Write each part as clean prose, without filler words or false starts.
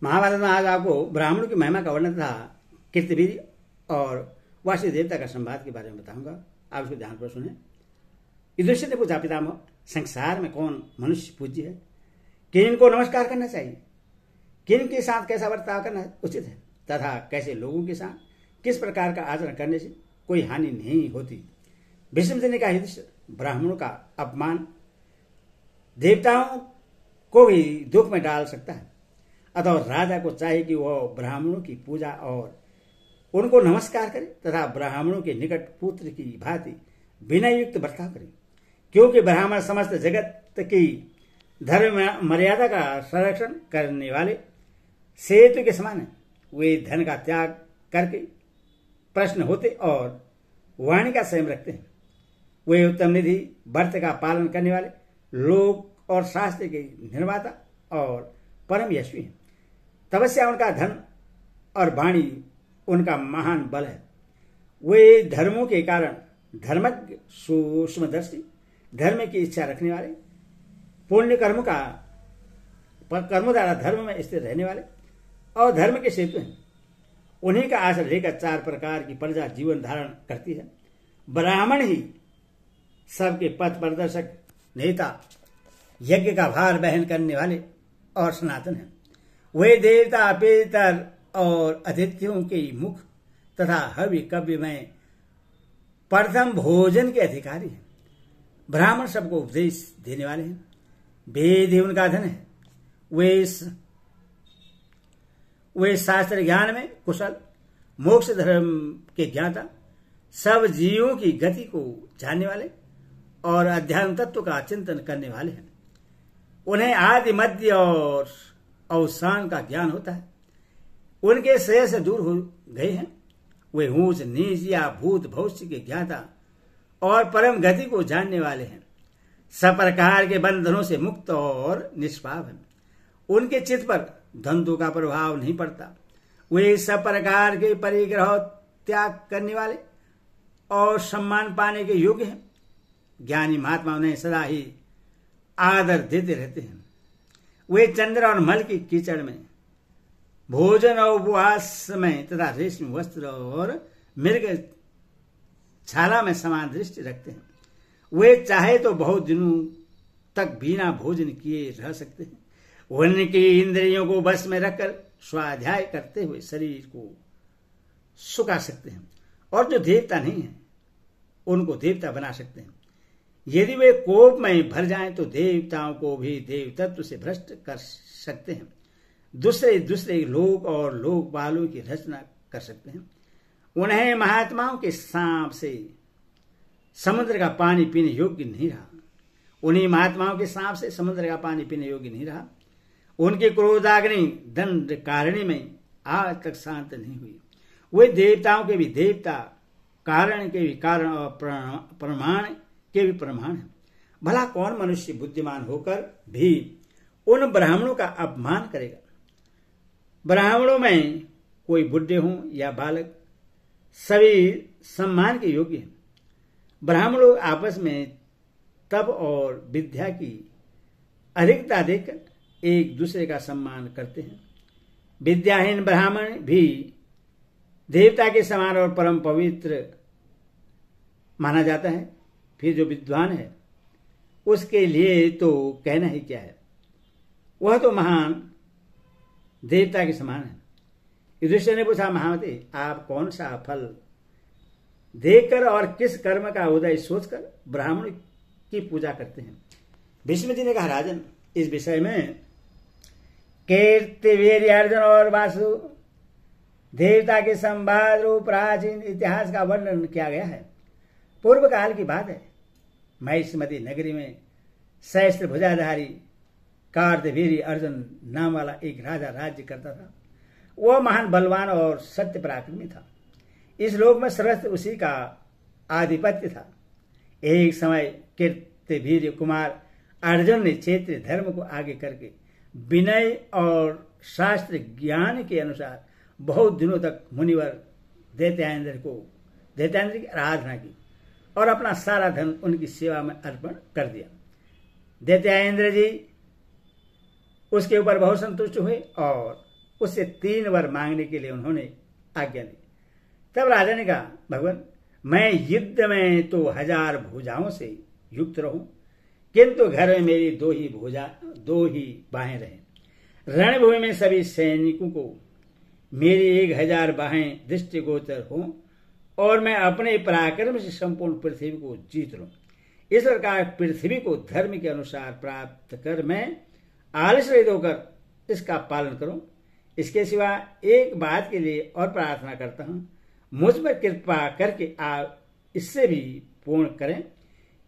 महाभारत में आज आपको ब्राह्मणों की महिमा का वर्णन तथा कीर्तिवीर और वासी देवता का संवाद के बारे में बताऊंगा। आप इसको ध्यानपूर्वक सुने। युधिष्ठिर ने पूछा, पितामह, संसार में कौन मनुष्य पूज्य है? किन को नमस्कार करना चाहिए? किन के साथ कैसा बर्ताव करना उचित है तथा कैसे लोगों के साथ किस प्रकार का आचरण करने से कोई हानि नहीं होती? भीष्म जी ने कहा, युधिष्ठिर, ब्राह्मणों का अपमान देवताओं को भी दुख में डाल सकता है। अतः राजा को चाहिए कि वह ब्राह्मणों की पूजा और उनको नमस्कार करे तथा ब्राह्मणों के निकट पुत्र की भांति विनय युक्त बर्ताव करे, क्योंकि ब्राह्मण समस्त जगत की धर्म मर्यादा का संरक्षण करने वाले सेतु के समान है। वे धन का त्याग करके प्रश्न होते और वाणी का संयम रखते हैं। वे उत्तम निधि व्रत का पालन करने वाले लोक और शास्त्र के निर्माता और परम यशस्वी हैं। तपस्या उनका धन और वाणी उनका महान बल है। वे धर्मों के कारण धर्मज्ञ, सूक्ष्मदर्शी, धर्म की इच्छा रखने वाले, पुण्य कर्म द्वारा धर्म में स्थिर रहने वाले और धर्म के सेतु हैं। उन्हीं का आश्रय लेकर 4 प्रकार की प्रजा जीवन धारण करती है। ब्राह्मण ही सबके पथ प्रदर्शक, नेता, यज्ञ का भार वहन करने वाले और सनातन हैं। वे देवता, पितर और अतिथियों के मुख तथा हवि कव्य में प्रथम भोजन के अधिकारी हैं। ब्राह्मण सबको उपदेश देने वाले हैं। वेद ही उनका धन है। वे शास्त्र ज्ञान में कुशल, मोक्ष धर्म के ज्ञाता, सब जीवों की गति को जानने वाले और अध्यात्म तत्व का चिंतन करने वाले हैं। उन्हें आदि, मध्य और अवसान का ज्ञान होता है। उनके श्रेय से दूर हो गए हैं। वे ऊंच नीच या भूत भविष्य के ज्ञाता और परम गति को जानने वाले हैं। सब प्रकार के बंधनों से मुक्त और निष्पाप हैं। उनके चित्त पर द्वंद्व का प्रभाव नहीं पड़ता। वे सब प्रकार के परिग्रह त्याग करने वाले और सम्मान पाने के योग्य हैं। ज्ञानी महात्मा उन्हें सदा ही आदर देते रहते हैं। वे चंद्र और मल की कीचड़ में, भोजन और उपवास में तथा रेशमी वस्त्र और मृग छाला में समान दृष्टि रखते हैं। वे चाहे तो बहुत दिनों तक बिना भोजन किए रह सकते हैं। उनकी इंद्रियों को बस में रखकर स्वाध्याय करते हुए शरीर को सुखा सकते हैं और जो देवता नहीं है उनको देवता बना सकते हैं। यदि वे कोप में भर जाएं तो देवताओं को भी देव तत्व से भ्रष्ट कर सकते हैं। दूसरे लोक और लोकपालों की रचना कर सकते हैं। उन्हें महात्माओं के सांप से समुद्र का पानी पीने योग्य नहीं रहा। उन्हीं महात्माओं के सांप से समुद्र का पानी पीने योग्य नहीं रहा। उनकी क्रोधाग्नि दंड कारणी में आज तक शांत नहीं हुई। वे देवताओं के भी देवता, कारण के भी कारण और प्रमाण के भी प्रमाण है। भला कौन मनुष्य बुद्धिमान होकर भी उन ब्राह्मणों का अपमान करेगा? ब्राह्मणों में कोई बुढ़े हों या बालक, सभी सम्मान के योग्य हैं। ब्राह्मणों आपस में तप और विद्या की अधिकता देखकर एक दूसरे का सम्मान करते हैं। विद्याहीन ब्राह्मण भी देवता के समान और परम पवित्र माना जाता है। फिर जो विद्वान है उसके लिए तो कहना ही क्या है, वह तो महान देवता के समान है। युधिष्ठिर ने पूछा, महामते, आप कौन सा फल देखकर और किस कर्म का उदय सोचकर ब्राह्मण की पूजा करते हैं? भीष्म जी ने कहा, राजन, इस विषय में कीर्तिवीर अर्जुन और वासु देवता के संवाद रूप प्राचीन इतिहास का वर्णन किया गया है। पूर्व काल की बात है। महिष्मती नगरी में सहस्त्र भुजाधारी कार्तवीर्य अर्जुन नाम वाला एक राजा राज्य करता था। वह महान बलवान और सत्य पराक्रमी था। इस लोक में सर्वत्र उसी का आधिपत्य था। एक समय कीर्तिवीर्य कुमार अर्जुन ने क्षेत्रीय धर्म को आगे करके विनय और शास्त्र ज्ञान के अनुसार बहुत दिनों तक मुनिवर दैत्यायन्द्र की आराधना की और अपना सारा धन उनकी सेवा में अर्पण कर दिया। दैत्यायन्द्र जी उसके ऊपर बहुत संतुष्ट हुए और उससे 3 वर मांगने के लिए उन्होंने आज्ञा दी। तब राजा ने कहा, भगवान, मैं युद्ध में तो 1000 भुजाओं से युक्त रहूं, किंतु घर में मेरी 2 ही बाहें रहें। रणभूमि में सभी सैनिकों को मेरी 1000 बाहें दृष्टिगोचर हों और मैं अपने पराक्रम से संपूर्ण पृथ्वी को जीत लूं। इस प्रकार पृथ्वी को धर्म के अनुसार प्राप्त कर मैं आलस रहित होकर इसका पालन करूं। इसके सिवा एक बात के लिए और प्रार्थना करता हूं, मुझ पर कृपा करके आप इससे भी पूर्ण करें।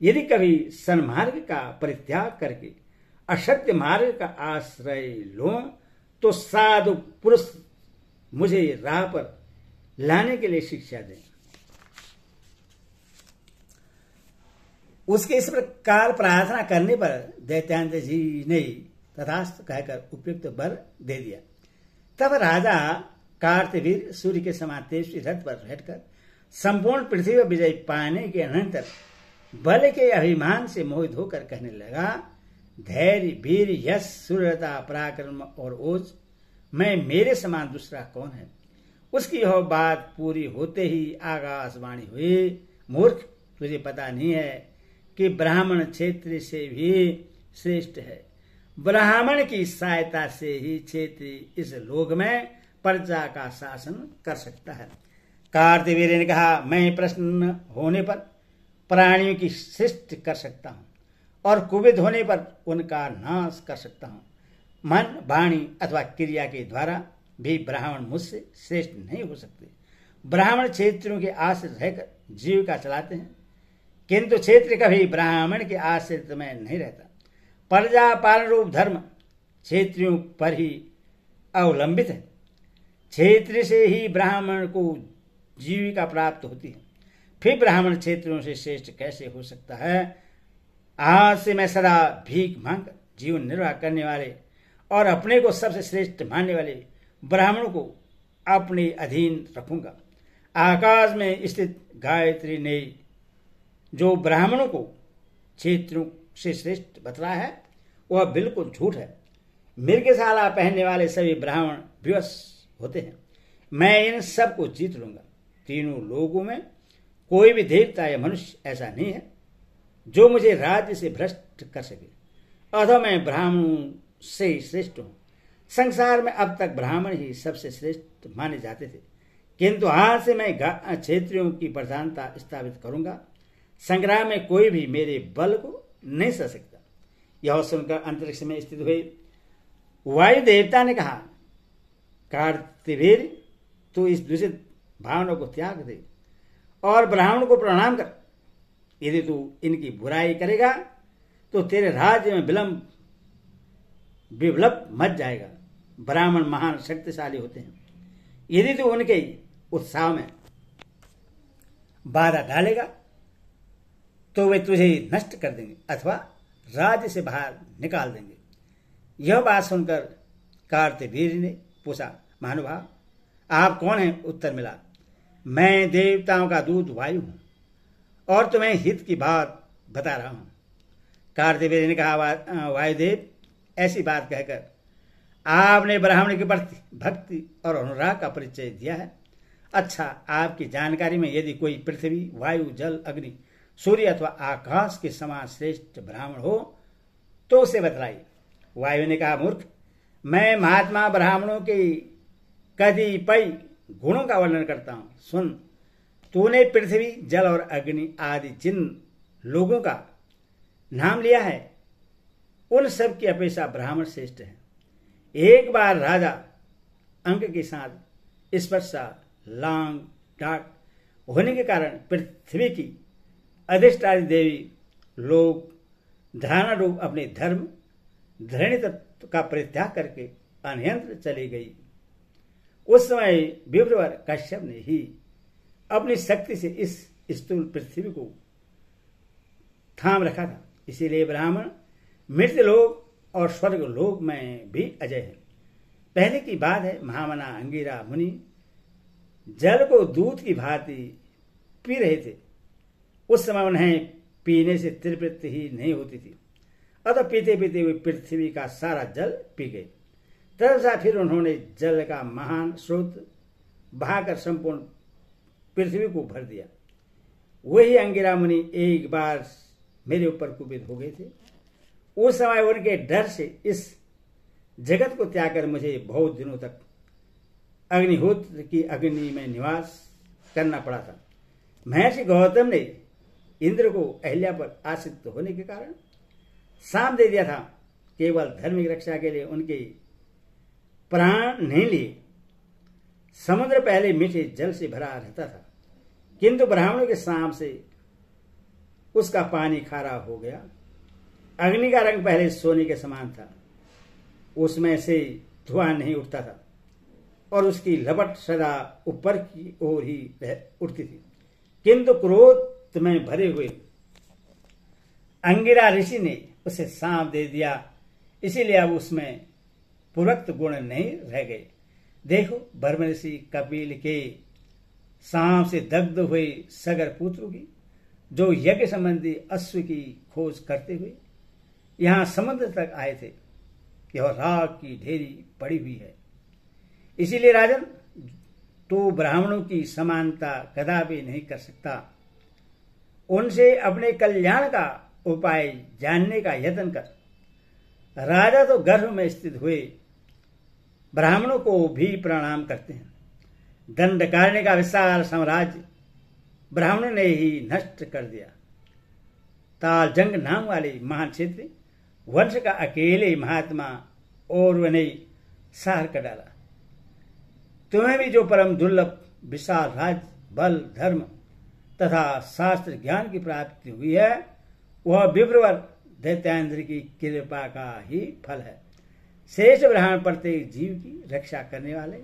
यदि कभी सन्मार्ग का परित्याग करके असत्य मार्ग का आश्रय लूं तो साधु पुरुष मुझे राह पर लाने के लिए शिक्षा दें। उसके इस प्रकार प्रार्थना करने पर दैत्यायन जी ने तथास्तु कहकर उपयुक्त वर दे दिया। तब राजा कार्तवीर सूर्य के समान तेजस्वी रथ पर बैठकर संपूर्ण पृथ्वी पर विजय पाने के अनंतर बल के अभिमान से मोहित होकर कहने लगा, धैर्य, वीर, यश, सूर्यता, पराक्रम और ओज में मेरे समान दूसरा कौन है। उसकी यह बात पूरी होते ही आकाशवाणी हुई, मूर्ख, तुझे पता नहीं है कि ब्राह्मण क्षेत्र से भी श्रेष्ठ है। ब्राह्मण की सहायता से ही क्षेत्रीय इस लोक में प्रजा का शासन कर सकता है। कार्तवीर्य ने कहा, मैं प्रसन्न होने पर प्राणियों की सृष्टि कर सकता हूं और कुपित होने पर उनका नाश कर सकता हूं। मन, वाणी अथवा क्रिया के द्वारा भी ब्राह्मण मुझसे श्रेष्ठ नहीं हो सकते। ब्राह्मण क्षेत्रों के आश्रित रहकर जीविका चलाते हैं, किंतु क्षेत्र कभी ब्राह्मण के आश्रित में नहीं रहता। प्रजा पालन रूप धर्म क्षेत्रियों पर ही अवलंबित है। क्षेत्र से ही ब्राह्मण को जीविका प्राप्त होती है, फिर ब्राह्मण क्षेत्रों से श्रेष्ठ कैसे हो सकता है। आज से मैं सदा भीख मांगकर जीवन निर्वाह करने वाले और अपने को सबसे श्रेष्ठ मानने वाले ब्राह्मणों को अपने अधीन रखूंगा। आकाश में स्थित गायत्री ने जो ब्राह्मणों को क्षेत्रों से श्रेष्ठ बतलाया है वह बिल्कुल झूठ है। मृगशाला पहनने वाले सभी ब्राह्मण विवश होते हैं। मैं इन सब को जीत लूंगा। तीनों लोगों में कोई भी देवता या मनुष्य ऐसा नहीं है जो मुझे राज्य से भ्रष्ट कर सके। अतः मैं ब्राह्मणों से श्रेष्ठ हूं। संसार में अब तक ब्राह्मण ही सबसे श्रेष्ठ माने जाते थे, किंतु आज से मैं क्षेत्रियों की प्रधानता स्थापित करूंगा। संग्राम में कोई भी मेरे बल को नहीं सह सकता। यह सुनकर अंतरिक्ष में स्थित हुए वायु देवता ने कहा, कार्तवीर, तू इस दूषित भावना को त्याग दे और ब्राह्मण को प्रणाम कर। यदि तू इनकी बुराई करेगा तो तेरे राज्य में विप्लव मच जाएगा। ब्राह्मण महान शक्तिशाली होते हैं। यदि तू उनके उत्साह में बाधा डालेगा तो वे तुझे नष्ट कर देंगे अथवा राज्य से बाहर निकाल देंगे। यह बात सुनकर कार्तवीर ने पूछा, महानुभाव, आप कौन हैं? उत्तर मिला, मैं देवताओं का दूत वायु हूं और तुम्हें हित की बात बता रहा हूं। कार्तवीर ने कहा, वायुदेव, ऐसी बात कहकर आपने ब्राह्मण के प्रति भक्ति और अनुराग का परिचय दिया है। अच्छा, आपकी जानकारी में यदि कोई पृथ्वी, वायु, जल, अग्नि, सूर्य अथवा आकाश के समान श्रेष्ठ ब्राह्मण हो तो उसे बतलाइए। वायु ने कहा, मूर्ख, मैं महात्मा ब्राह्मणों के कतिपय गुणों का वर्णन करता हूं। सुन, तूने पृथ्वी, जल और अग्नि आदि जिन लोगों का नाम लिया है उन सब की अपेक्षा ब्राह्मण श्रेष्ठ है। एक बार राजा अंक के साथ स्पर्शा लांग डाट होने के कारण पृथ्वी की अधिष्ठात्री देवी लोग धारणा रूप अपने धर्म धरणी तत्व का परित्याग करके अन्यंत्र चली गई। उस समय विप्रवर कश्यप ने ही अपनी शक्ति से इस स्थूल पृथ्वी को थाम रखा था। इसीलिए ब्राह्मण मृत लोक और स्वर्ग लोक में भी अजय है। पहले की बात है, महामना अंगिरा मुनि जल को दूध की भांति पी रहे थे। उस समय उन्हें पीने से तृप्ति ही नहीं होती थी, अतः पीते पीते हुए पृथ्वी का सारा जल पी गए। तदनुसार फिर उन्होंने जल का महान स्रोत बहाकर संपूर्ण पृथ्वी को भर दिया। वही अंगिरा मुनि एक बार मेरे ऊपर कुपित हो गए थे। उस समय उनके डर से इस जगत को त्याग कर मुझे बहुत दिनों तक अग्निहोत्र की अग्नि में निवास करना पड़ा था। महर्षि गौतम ने इंद्र को अहिल्या पर आश्रित होने के कारण शाप दे दिया था। केवल धर्म की रक्षा के लिए उनके प्राण नहीं लिए। समुद्र पहले मीठे जल से भरा रहता था, किंतु ब्राह्मणों के शाप से उसका पानी खारा हो गया। अग्नि का रंग पहले सोने के समान था, उसमें से धुआं नहीं उठता था और उसकी लपट सदा ऊपर की ओर ही उठती थी। किंतु क्रोध में भरे हुए अंगिरा ऋषि ने उसे सांप दे दिया, इसीलिए अब उसमें पूर्वोक्त गुण नहीं रह गए। देखो, ब्रह्म ऋषि कपिल के सांप से दग्ध हुए सगर पुत्रों की, जो यज्ञ संबंधी अश्व की खोज करते हुए यहां समुद्र तक आए थे, यह राग की ढेरी पड़ी हुई है। इसीलिए राजन, तू ब्राह्मणों की समानता कदापि नहीं कर सकता। उनसे अपने कल्याण का उपाय जानने का यत्न कर। राजा तो गर्भ में स्थित हुए ब्राह्मणों को भी प्रणाम करते हैं। दंडकारण्य का विशाल साम्राज्य ब्राह्मणों ने ही नष्ट कर दिया। तालजंग नाम वाले महान क्षेत्र वंश का अकेले महात्मा और ने सार कर डाला। तुम्हें भी जो परम दुर्लभ विशाल राज, बल, धर्म तथा शास्त्र ज्ञान की प्राप्ति हुई है, वह विप्रवर दैत्यान्द्र की कृपा का ही फल है। शेष ब्राह्मण प्रत्येक जीव की रक्षा करने वाले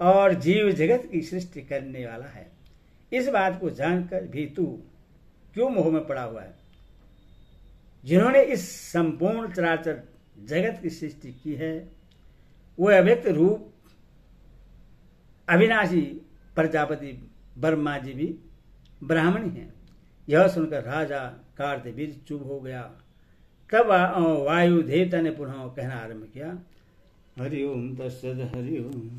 और जीव जगत की सृष्टि करने वाला है। इस बात को जानकर भी तू क्यों मोह में पड़ा हुआ है? जिन्होंने इस संपूर्ण चराचर जगत की सृष्टि की है, वह अव्यक्त रूप अविनाशी प्रजापति ब्रह्मा जी भी ब्राह्मण ही हैं। यह सुनकर राजा कार्तवीर्य चुप हो गया। तब वायु देवता ने पुनः कहना आरंभ किया, हरि ओम तत्सद, हरि ओम।